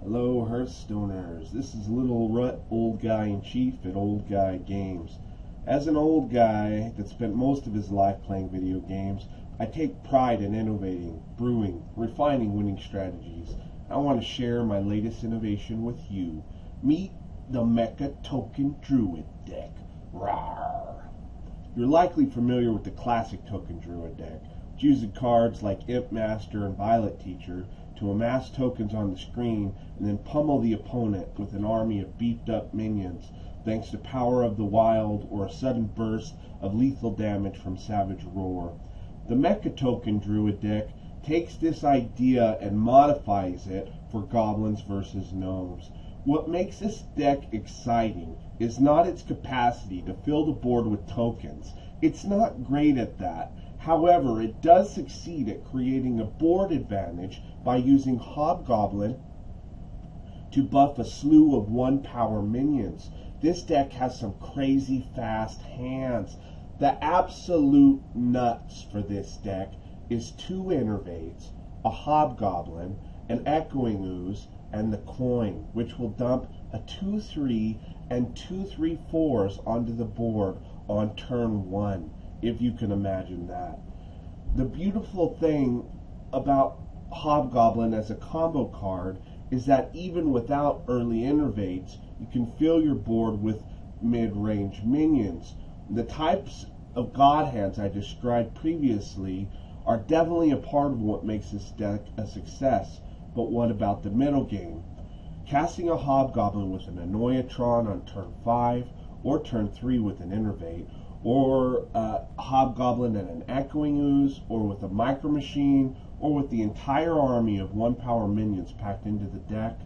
Hello Hearthstoners, this is Lilrut, old guy in chief at Old Guy Games. As an old guy that spent most of his life playing video games, I take pride in innovating, brewing, refining winning strategies. I want to share my latest innovation with you. Meet the Mecha-Token Druid deck. Rawr. You're likely familiar with the classic Token Druid deck, which uses cards like Imp Master and Violet Teacher to amass tokens on the screen and then pummel the opponent with an army of beefed up minions thanks to Power of the Wild or a sudden burst of lethal damage from Savage Roar. The Mecha-Token Druid deck takes this idea and modifies it for Goblins versus Gnomes. What makes this deck exciting is not its capacity to fill the board with tokens. It's not great at that. However, it does succeed at creating a board advantage by using Hobgoblin to buff a slew of 1-power minions. This deck has some crazy fast hands. The absolute nuts for this deck is 2 Innervates, a Hobgoblin, an Echoing Ooze, and the Coin, which will dump a 2/3 and 2/3/4s onto the board on turn 1. If you can imagine that. The beautiful thing about Hobgoblin as a combo card is that even without early innervates, you can fill your board with mid-range minions. The types of god hands I described previously are definitely a part of what makes this deck a success, but what about the middle game? Casting a Hobgoblin with an Annoyatron on turn 5 or turn 3 with an innervate, or a Hobgoblin and an Echoing Ooze, or with a Micro Machine, or with the entire army of 1-power minions packed into the deck,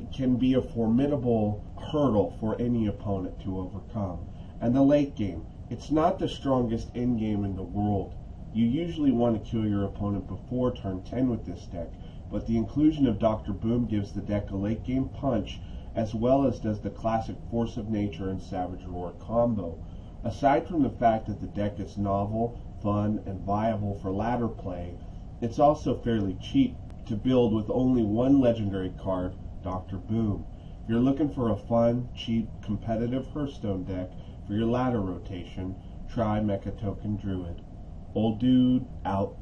it can be a formidable hurdle for any opponent to overcome. And the late game, it's not the strongest end game in the world. You usually want to kill your opponent before turn 10 with this deck, but the inclusion of Dr. Boom gives the deck a late game punch, as well as does the classic Force of Nature and Savage Roar combo. Aside from the fact that the deck is novel, fun, and viable for ladder play, it's also fairly cheap to build with only one legendary card, Dr. Boom. If you're looking for a fun, cheap, competitive Hearthstone deck for your ladder rotation, try Mecha-Token Druid. Old dude, out.